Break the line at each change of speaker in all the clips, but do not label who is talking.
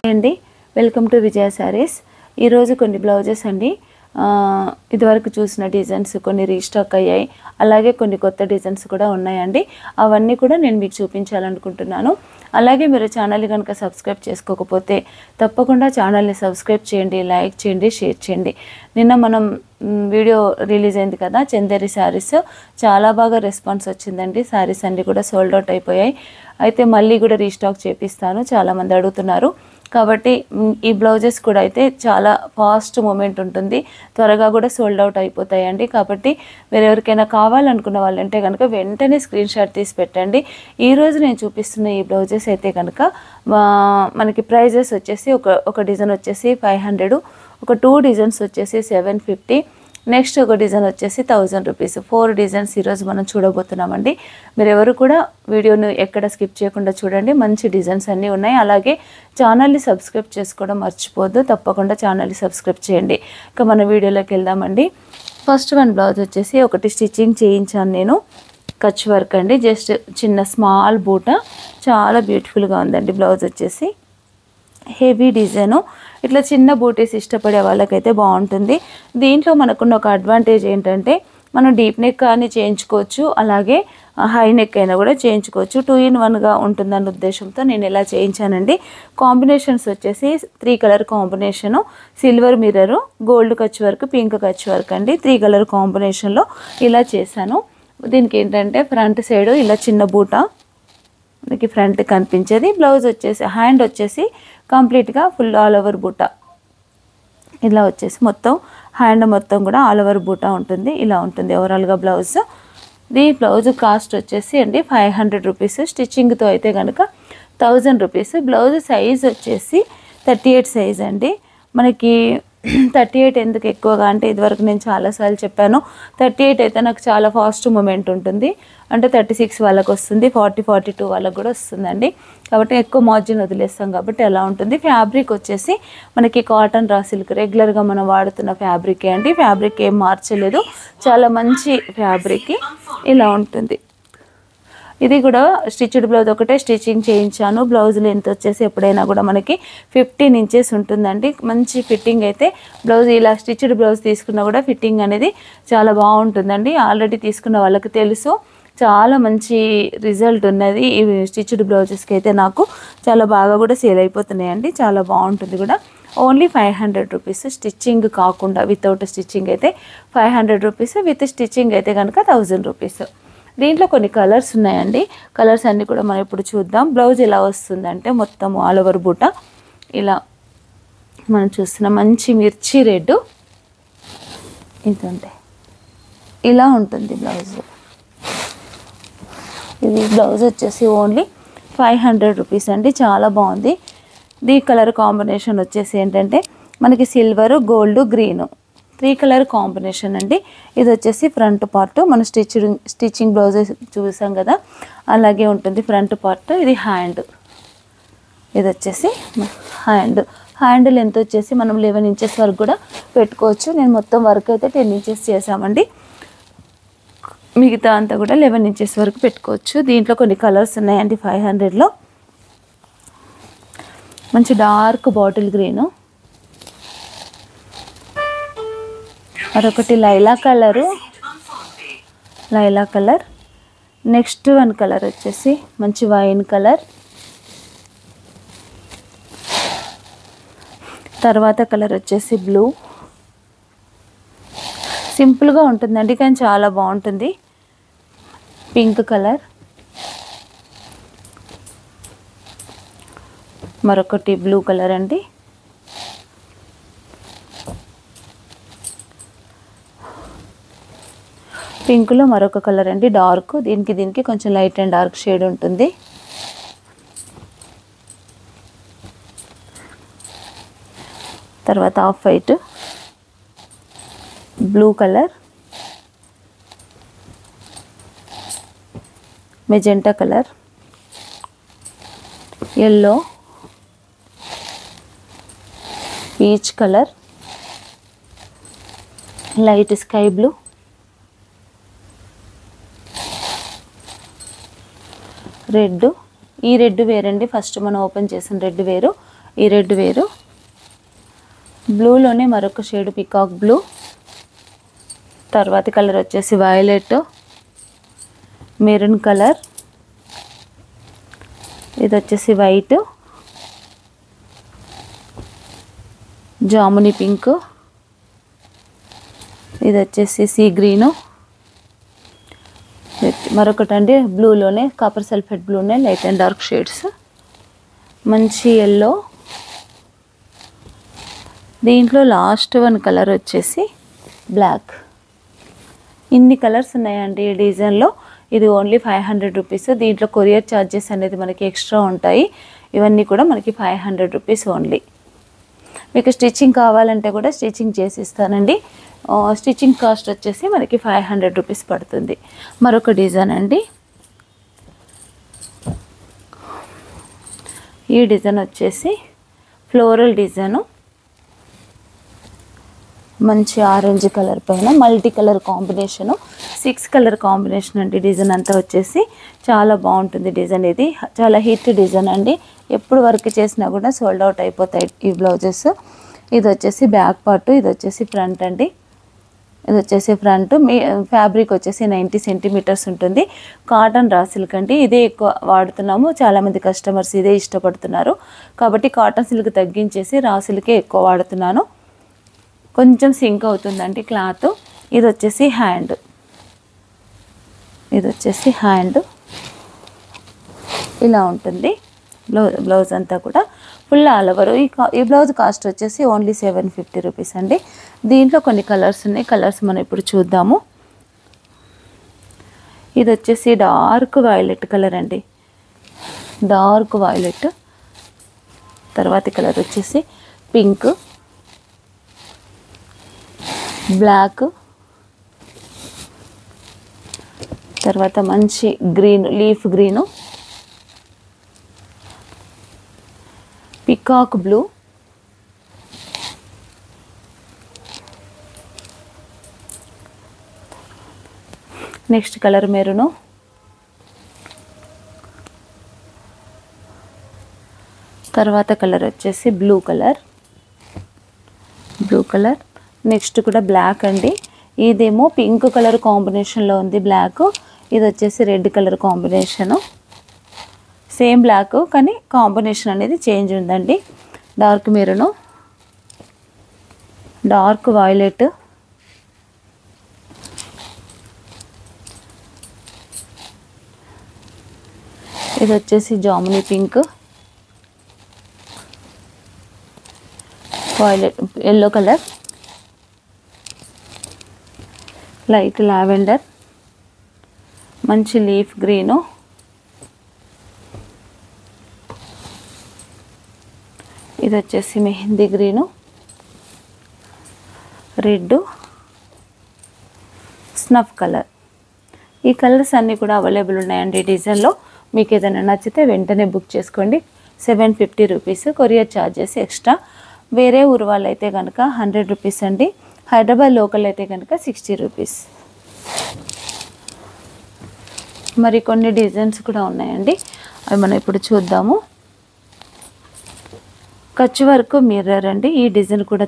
అండి welcome to విజయ సారీస్. ఈరోజు కొన్ని బ్లౌజెస్ అండి. ఇదివరకు చూసిన డిజైన్స్ కొన్ని రీస్టాక్ అయ్యాయి, అలాగే కొన్ని కొత్త డిజైన్స్ కూడా ఉన్నాయండి. అవన్నీ కూడా నేను మీకు చూపించాలనుకుంటున్నాను. అలాగే మీరు ఛానల్ని కనుక సబ్స్క్రైబ్ చేసుకోకపోతే తప్పకుండా ఛానల్ని సబ్స్క్రైబ్ చేయండి, లైక్ చేయండి, షేర్ చేయండి. నిన్న మనం వీడియో రిలీజ్ అయింది కదా, చందేరి శారీస్, చాలా బాగా రెస్పాన్స్ వచ్చిందండి. శారీస్ అన్నీ కూడా సోల్డ్ అవుట్ అయిపోయాయి. అయితే మళ్ళీ కూడా రీస్టాక్ చేపిస్తాను, చాలామంది అడుగుతున్నారు. కాబట్టి ఈ బ్లౌజెస్ కూడా అయితే చాలా ఫాస్ట్ మూమెంట్ ఉంటుంది, త్వరగా కూడా సోల్డ్ అవుట్ అయిపోతాయండి. కాబట్టి మీరు ఎవరికైనా కావాలనుకున్న వాళ్ళంటే కనుక వెంటనే స్క్రీన్ షాట్ తీసి పెట్టండి. ఈరోజు నేను చూపిస్తున్న ఈ బ్లౌజెస్ అయితే కనుక మనకి ప్రైజెస్ వచ్చేసి ఒక డిజైన్ వచ్చేసి 500, ఒక 2 డిజైన్స్ వచ్చేసి 750, నెక్స్ట్ ఒక డిజైన్ వచ్చేసి 1000 రూపీస్. 4 డిజైన్స్ ఈరోజు మనం చూడబోతున్నామండి. మీరు ఎవరు కూడా వీడియోను ఎక్కడ స్కిప్ చేయకుండా చూడండి, మంచి డిజైన్స్ అన్నీ ఉన్నాయి. అలాగే ఛానల్ని సబ్స్క్రైబ్ చేసుకోవడం మర్చిపోద్దు, తప్పకుండా ఛానల్ని సబ్స్క్రైబ్ చేయండి. ఇక మన వీడియోలోకి వెళ్దామండి. ఫస్ట్ వన్ బ్లౌజ్ వచ్చేసి ఒకటి స్టిచ్చింగ్ చేయించాను నేను, కచ్ వర్క్ అండి. జస్ట్ చిన్న స్మాల్ బూట, చాలా బ్యూటిఫుల్గా ఉందండి. బ్లౌజ్ వచ్చేసి హెవీ డిజైను, ఇట్లా చిన్న బూటీస్ ఇష్టపడే వాళ్ళకైతే బాగుంటుంది. దీంట్లో మనకున్న ఒక అడ్వాంటేజ్ ఏంటంటే మనం డీప్ నెక్ కానీ చేయించుకోవచ్చు, అలాగే హై నెక్ అయినా కూడా చేయించుకోవచ్చు. 2 in 1గా ఉంటుందన్న ఉద్దేశంతో నేను ఇలా చేయించానండి. కాంబినేషన్స్ వచ్చేసి 3 colour combination, silver mirror, gold Kutch work, pink Kutch work అండి. 3 కలర్ కాంబినేషన్లో ఇలా చేశాను. దీనికి ఏంటంటే ఫ్రంట్ సైడ్ ఇలా చిన్న బూట మనకి ఫ్రంట్ కనిపించేది. బ్లౌజ్ వచ్చేసి హ్యాండ్ వచ్చేసి కంప్లీట్గా ఫుల్ ఆల్ ఓవర్ బూట ఇలా వచ్చేసి మొత్తం హ్యాండ్ మొత్తం కూడా ఆల్ ఓవర్ బూట ఉంటుంది. ఇలా ఉంటుంది ఓవరాల్గా బ్లౌజ్. ఈ బ్లౌజ్ కాస్ట్ వచ్చేసి అండి 500 రూపీస్. స్టిచ్చింగ్తో అయితే కనుక 1000 రూపీస్. బ్లౌజ్ సైజ్ వచ్చేసి 38 సైజ్ అండి. మనకి 38 ఎందుకు ఎక్కువగా అంటే ఇదివరకు నేను చాలాసార్లు చెప్పాను, 38 అయితే నాకు చాలా ఫాస్ట్ మూమెంట్ ఉంటుంది. అంటే 36 వాళ్ళకి వస్తుంది, 40, 42 వాళ్ళకి కూడా వస్తుందండి. కాబట్టి ఎక్కువ మార్జిన్ వదిలేస్తాం కాబట్టి అలా ఉంటుంది. ఫ్యాబ్రిక్ వచ్చేసి మనకి కాటన్ రా సిల్క్, రెగ్యులర్గా మనం వాడుతున్న ఫ్యాబ్రికే అండి. ఫ్యాబ్రిక్ ఏం మార్చలేదు, చాలా మంచి ఫ్యాబ్రిక్. ఇలా ఉంటుంది. ఇది కూడా స్టిచ్డ్ బ్లౌజ్ ఒకటే స్టిచ్చింగ్ చేయించాను. బ్లౌజ్ లెంత్ వచ్చేసి ఎప్పుడైనా కూడా మనకి 15 ఇంచెస్ ఉంటుందండి. మంచి ఫిట్టింగ్ అయితే బ్లౌజ్, ఇలా స్టిచ్డ్ బ్లౌజ్ తీసుకున్నా కూడా ఫిట్టింగ్ అనేది చాలా బాగుంటుందండి. ఆల్రెడీ తీసుకున్న వాళ్ళకి తెలుసు, చాలా మంచి రిజల్ట్ ఉన్నది. ఈ స్టిచ్డ్ బ్లౌజెస్కి అయితే నాకు చాలా బాగా కూడా సేల్ అయిపోతున్నాయండి. చాలా బాగుంటుంది కూడా. Only 500 rupees. స్టిచ్చింగ్ కాకుండా వితౌట్ స్టిచ్చింగ్ అయితే 500 రూపీస్, విత్ స్టిచ్చింగ్ అయితే కనుక 1000 రూపీస్. దీంట్లో కొన్ని కలర్స్ ఉన్నాయండి. కలర్స్ అన్నీ కూడా మనం ఇప్పుడు చూద్దాం. బ్లౌజ్ ఎలా వస్తుందంటే మొత్తం ఆల్ ఓవర్ బూట ఇలా మనం చూస్తున్న మంచి మిర్చి రెడ్ ఇదంటే ఇలా ఉంటుంది బ్లౌజ్. ఇది బ్లౌజ్ వచ్చేసి ఓన్లీ 500 రూపీస్ అండి. చాలా బాగుంది. ఈ కలర్ కాంబినేషన్ వచ్చేసి ఏంటంటే మనకి silver, gold, green, 3 colour combination అండి. ఇది వచ్చేసి ఫ్రంట్ పార్ట్, మనం స్టిచ్చింగ్ బ్లౌజ్ చూసాం కదా అలాగే ఉంటుంది ఫ్రంట్ పార్ట్. ఇది హ్యాండ్, ఇది వచ్చేసి హ్యాండ్ లెంత్ వచ్చేసి మనం 11 ఇంచెస్ వరకు కూడా పెట్టుకోవచ్చు. నేను మొత్తం వర్క్ అయితే 10 ఇంచెస్ చేసామండి, మిగతా అంతా కూడా 11 ఇంచెస్ వరకు పెట్టుకోవచ్చు. దీంట్లో కొన్ని కలర్స్ ఉన్నాయండి 500లో. మంచి డార్క్ బాటిల్ గ్రీను, మరొకటి Laila colour, next one colour వచ్చేసి మంచి వైన్ కలర్, తర్వాత కలర్ వచ్చేసి బ్లూ. సింపుల్గా ఉంటుందండి కానీ చాలా బాగుంటుంది. పింక్ కలర్, మరొకటి బ్లూ కలర్ అండి. పింక్లో మరొక కలర్ అండి డార్క్. దీనికి కొంచెం లైట్ అండ్ డార్క్ షేడ్ ఉంటుంది. తర్వాత off white, blue colour, magenta colour, yellow, peach colour, light sky blue, red. ఈ రెడ్ వేరండి, ఫస్ట్ మనం ఓపెన్ చేసిన రెడ్ వేరు, ఈ రెడ్ వేరు, బ్లూలోనే మరొక షేడ్ పికాక్ బ్లూ, తర్వాతి కలర్ వచ్చేసి వైలెట్, మెరూన్ కలర్, ఇది వచ్చేసి వైట్, జాముని పింక్, ఇది వచ్చేసి సీ గ్రీను, మరొకటి అండి బ్లూలోనే కాపర్ సల్ఫేట్ బ్లూనే లైట్ అండ్ డార్క్ షేడ్స్, మంచి ఎల్లో, దీంట్లో లాస్ట్ వన్ కలర్ వచ్చేసి బ్లాక్. ఇన్ని కలర్స్ ఉన్నాయండి ఈ డిజైన్లో. ఇది ఓన్లీ 500 రూపీస్. దీంట్లో కొరియర్ ఛార్జెస్ అనేది మనకి ఎక్స్ట్రా ఉంటాయి. ఇవన్నీ కూడా మనకి 500 రూపీస్ ఓన్లీ. మీకు స్టిచ్చింగ్ కావాలంటే కూడా స్టిచ్చింగ్ చేసి ఇస్తానండి. స్టిచ్చింగ్ కాస్ట్ వచ్చేసి మనకి 500 రూపీస్ పడుతుంది. మరొక డిజైన్ అండి, ఈ డిజైన్ వచ్చేసి ఫ్లోరల్ డిజైను, మంచి ఆరెంజ్ కలర్ పైన multi colour combination, 6 colour combination అండి. డిజైన్ అంతా వచ్చేసి చాలా బాగుంటుంది. డిజైన్ ఇది చాలా హిట్ డిజైన్ అండి. ఎప్పుడు వర్క్ చేసినా కూడా సోల్డ్ అవుట్ అయిపోతాయి ఈ బ్లౌజెస్. ఇది వచ్చేసి బ్యాక్ పార్ట్, ఇది వచ్చేసి ఫ్రంట్ అండి. ఇది వచ్చేసి ఫ్రంట్. మీ ఫ్యాబ్రిక్ వచ్చేసి 90 సెంటీమీటర్స్ ఉంటుంది. కాటన్ రా సిల్క్ అండి. ఇదే ఎక్కువ వాడుతున్నాము. చాలామంది కస్టమర్స్ ఇదే ఇష్టపడుతున్నారు కాబట్టి కాటన్ సిల్క్ తగ్గించేసి రా సిల్కే ఎక్కువ వాడుతున్నాను. కొంచెం సింక్ అవుతుందండి క్లాత్. ఇది వచ్చేసి హ్యాండ్, ఇది వచ్చేసి హ్యాండ్ ఇలా ఉంటుంది. బ్లౌజ్ అంతా కూడా ఫుల్ ఆల్ ఓవర్. ఈ బ్లౌజ్ కాస్ట్ వచ్చేసి ఓన్లీ 750 రూపీస్ అండి. దీంట్లో కొన్ని కలర్స్ ఉన్నాయి. కలర్స్ మనం ఇప్పుడు చూద్దాము. ఇది వచ్చేసి డార్క్ వైలెట్ కలర్ అండి, డార్క్ వైలెట్. తర్వాతి కలర్ వచ్చేసి పింక్, బ్లాక్, తర్వాత మంచి green, leaf green, peacock blue, next colour maroon, తర్వాత కలర్ వచ్చేసి బ్లూ కలర్, నెక్స్ట్ కూడా బ్లాక్ అండి. ఇదేమో పింక్ కలర్ కాంబినేషన్లో ఉంది బ్లాక్. ఇది వచ్చేసి red colour combination, same black కానీ కాంబినేషన్ అనేది చేంజ్ ఉందండి. డార్క్ మెరూను, డార్క్ వైలెట్, ఇది వచ్చేసి జామునీ pink, violet, yellow colour, light lavender, మంచి లీఫ్ గ్రీను, ఇది వచ్చేసి mehndi green, red, snuff colour. ఈ కలర్స్ అన్నీ కూడా అవైలబుల్ ఉన్నాయండి ఈ డిజైన్లో. మీకు ఏదైనా నచ్చితే వెంటనే బుక్ చేసుకోండి. 750 రూపీస్. Courier charges extra. వేరే ఊరు వాళ్ళు అయితే కనుక 100 రూపీస్ అండి. హైదరాబాద్ లోకల్ అయితే కనుక 60 రూపీస్. మరి కొన్ని డిజైన్స్ కూడా ఉన్నాయండి, అవి మనం ఇప్పుడు చూద్దాము. కచ్ వర్క్ మిర్రర్ అండి. ఈ డిజైన్ కూడా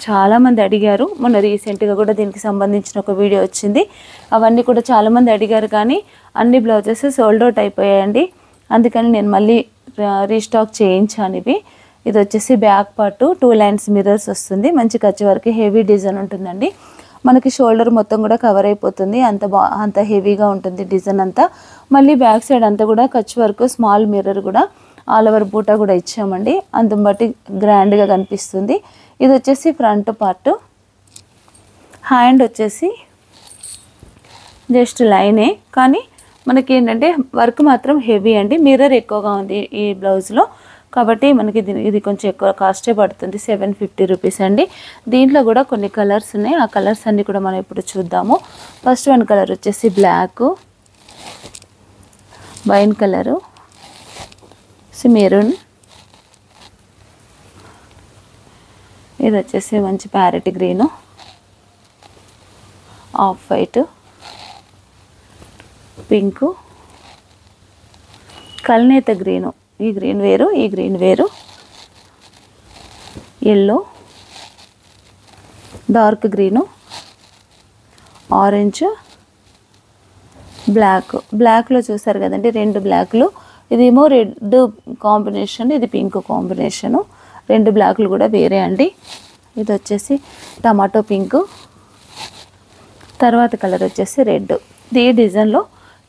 చాలామంది అడిగారు. మొన్న రీసెంట్గా కూడా దీనికి సంబంధించిన ఒక వీడియో వచ్చింది. అవన్నీ కూడా చాలామంది అడిగారు కానీ అన్ని బ్లౌజెస్ సోల్డ్ అవుట్ అయిపోయాయండి. అందుకని నేను మళ్ళీ రీస్టాక్ చేయించాను ఇవి. ఇది వచ్చేసి బ్యాక్ పార్ట్ 2 లైన్స్ మిర్రర్స్ వస్తుంది. మంచి కచ్ వర్క్ హెవీ డిజైన్ ఉంటుందండి. మనకి షోల్డర్ మొత్తం కూడా కవర్ అయిపోతుంది. అంత హెవీగా ఉంటుంది డిజైన్ అంతా. మళ్ళీ బ్యాక్ సైడ్ అంతా కూడా కచ్ వర్క్, స్మాల్ మిర్రర్ కూడా, ఆల్ ఓవర్ బూటా కూడా ఇచ్చామండి. అందుని బట్టి గ్రాండ్గా కనిపిస్తుంది. ఇది వచ్చేసి ఫ్రంట్ పార్ట్. హ్యాండ్ వచ్చేసి జస్ట్ లైనే కానీ మనకి ఏంటంటే వర్క్ మాత్రం హెవీ అండి. మిర్రర్ ఎక్కువగా ఉంది ఈ బ్లౌజ్లో కాబట్టి మనకి ఇది కొంచెం ఎక్కువ కాస్టే పడుతుంది. 750 రూపీస్ అండి. దీంట్లో కూడా కొన్ని కలర్స్ ఉన్నాయి. ఆ కలర్స్ అన్నీ కూడా మనం ఇప్పుడు చూద్దాము. ఫస్ట్ వన్ కలర్ వచ్చేసి బ్లాక్, వైన్ కలరు, మెరూన్, ఇది వచ్చేసి మంచి parrot green, off white, pink, కల్నేత గ్రీను. ఈ గ్రీన్ వేరు, ఈ గ్రీన్ వేరు. ఎల్లో, డార్క్ గ్రీను, ఆరెంజ్, బ్లాక్లో చూసారు కదండి 2 బ్లాక్లు. ఇదేమో రెడ్ కాంబినేషన్, ఇది పింక్ కాంబినేషను. 2 బ్లాక్లు కూడా వేరే అండి. ఇది వచ్చేసి టమాటో పింక్. తర్వాత కలర్ వచ్చేసి రెడ్. ఈ డిజైన్లో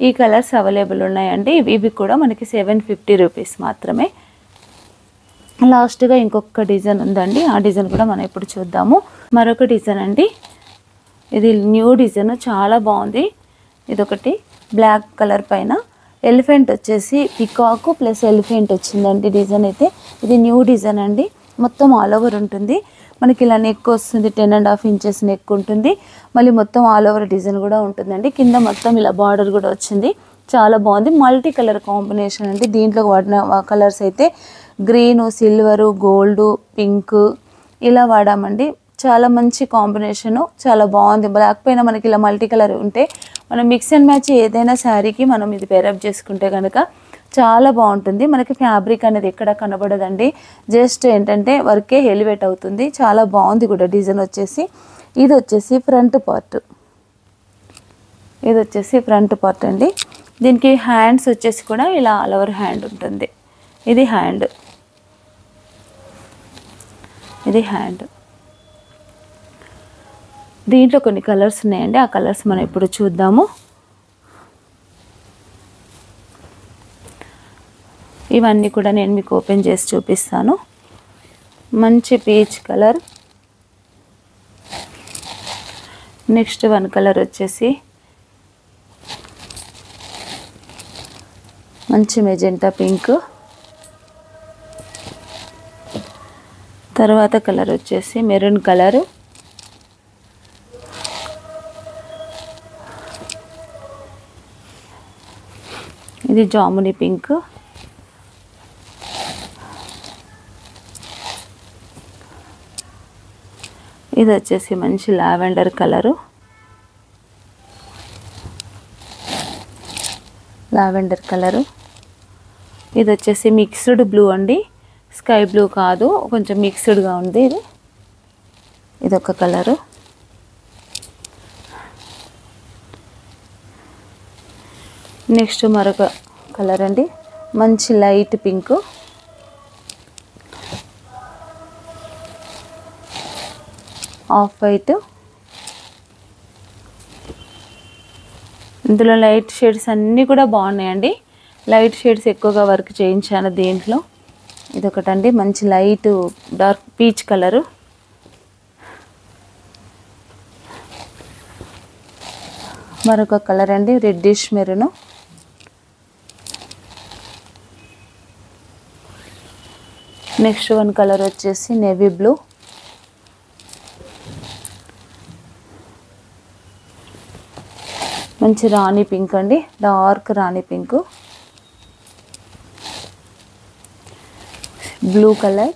ఈ కలర్స్ అవైలబుల్ ఉన్నాయండి. ఇవి కూడా మనకి 750 రూపీస్ మాత్రమే. లాస్ట్గా ఇంకొక డిజైన్ ఉందండి, ఆ డిజైన్ కూడా మనం ఇప్పుడు చూద్దాము. మరొక డిజైన్ అండి, ఇది న్యూ డిజైన్, చాలా బాగుంది. ఇదొకటి బ్లాక్ కలర్ పైన ఎలిఫెంట్ వచ్చేసి పికాక్ ప్లస్ ఎలిఫెంట్ వచ్చిందండి డిజైన్ అయితే. ఇది న్యూ డిజైన్ అండి, మొత్తం ఆల్ ఓవర్ ఉంటుంది. మనకి ఇలా నెక్ వస్తుంది, 10.5 ఇంచెస్ నెక్ ఉంటుంది. మళ్ళీ మొత్తం ఆల్ ఓవర్ డిజైన్ కూడా ఉంటుందండి. కింద మొత్తం ఇలా బార్డర్ కూడా వచ్చింది, చాలా బాగుంది. మల్టీ కలర్ కాంబినేషన్ అండి. దీంట్లో వాడిన కలర్స్ అయితే గ్రీను, సిల్వరు, గోల్డు, పింక్ ఇలా వాడామండి. చాలా మంచి కాంబినేషను, చాలా బాగుంది. బ్లాక్ పైన మనకి ఇలా మల్టీ కలర్ ఉంటే మనం మిక్స్ అండ్ మ్యాచ్ ఏదైనా శారీకి మనం ఇది పేరప్ చేసుకుంటే కనుక చాలా బాగుంటుంది. మనకి ఫ్యాబ్రిక్ అనేది ఎక్కడ కనబడదండి, జస్ట్ ఏంటంటే వర్కే ఎలివేట్ అవుతుంది. చాలా బాగుంది కూడా డిజైన్ వచ్చేసి. ఇది వచ్చేసి ఫ్రంట్ పార్ట్, ఇది వచ్చేసి ఫ్రంట్ పార్ట్ అండి. దీనికి హ్యాండ్స్ వచ్చేసి కూడా ఇలా ఆల్ ఓవర్ హ్యాండ్ ఉంటుంది. ఇది హ్యాండ్, ఇది హ్యాండ్. దీంట్లో కొన్ని కలర్స్ ఉన్నాయండి, ఆ కలర్స్ మనం ఇప్పుడు చూద్దాము. ఇవన్నీ కూడా నేను మీకు ఓపెన్ చేసి చూపిస్తాను. మంచి పీచ్ కలర్. నెక్స్ట్ 1 కలర్ వచ్చేసి మంచి మెజెంటా పింక్. తర్వాత కలర్ వచ్చేసి మెరూన్ కలరు. ఇది జాముని పింక్. ఇది వచ్చేసి మంచి లావెండర్ కలరు, లావెండర్ కలరు. ఇది వచ్చేసి మిక్స్డ్ బ్లూ అండి, స్కై బ్లూ కాదు, కొంచెం మిక్స్డ్గా ఉంది. ఇదొక కలరు. నెక్స్ట్ మరొక కలర్ అండి, మంచి లైట్ పింక్. Off white. ఇందులో లైట్ షేడ్స్ అన్నీ కూడా బాగున్నాయండి. లైట్ షేడ్స్ ఎక్కువగా వర్క్ చేయించాను దీంట్లో. ఇదొకటండి, మంచి లైట్ డార్క్ పీచ్ కలరు. మరొక కలర్ అండి, రెడ్డిష్ మెరూన్. నెక్స్ట్ 1 కలర్ వచ్చేసి నేవీ బ్లూ. మంచి రాణి పింక్ అండి, డార్క్ రాణి పింక్. Blue colour.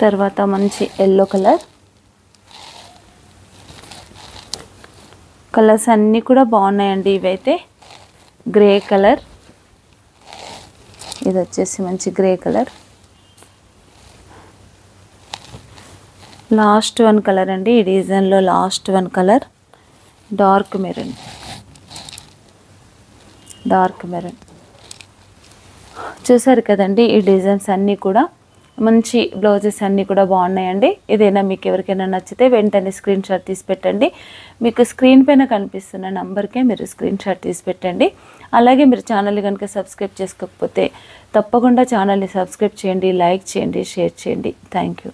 తర్వాత మంచి ఎల్లో కలర్. కలర్స్ అన్నీ కూడా బాగున్నాయండి. ఇవైతే గ్రే కలర్. ఇది వచ్చేసి మంచి గ్రే కలర్. లాస్ట్ 1 కలర్ అండి, ఈ డిజైన్లో last 1 colour dark maroon, dark maroon. చూసారు కదండి, ఈ డిజైన్స్ అన్నీ కూడా మంచి బ్లౌజెస్ అన్నీ కూడా బాగున్నాయండి. ఏదైనా మీకు ఎవరికైనా నచ్చితే వెంటనే స్క్రీన్ షాట్ తీసి పెట్టండి. మీకు స్క్రీన్ పైన కనిపిస్తున్న నంబర్కే మీరు స్క్రీన్ షాట్ తీసి పెట్టండి. అలాగే మీరు ఛానల్ని కనుక సబ్స్క్రైబ్ చేసుకోకపోతే తప్పకుండా ఛానల్ని సబ్స్క్రైబ్ చేయండి, లైక్ చేయండి, షేర్ చేయండి. Thank you.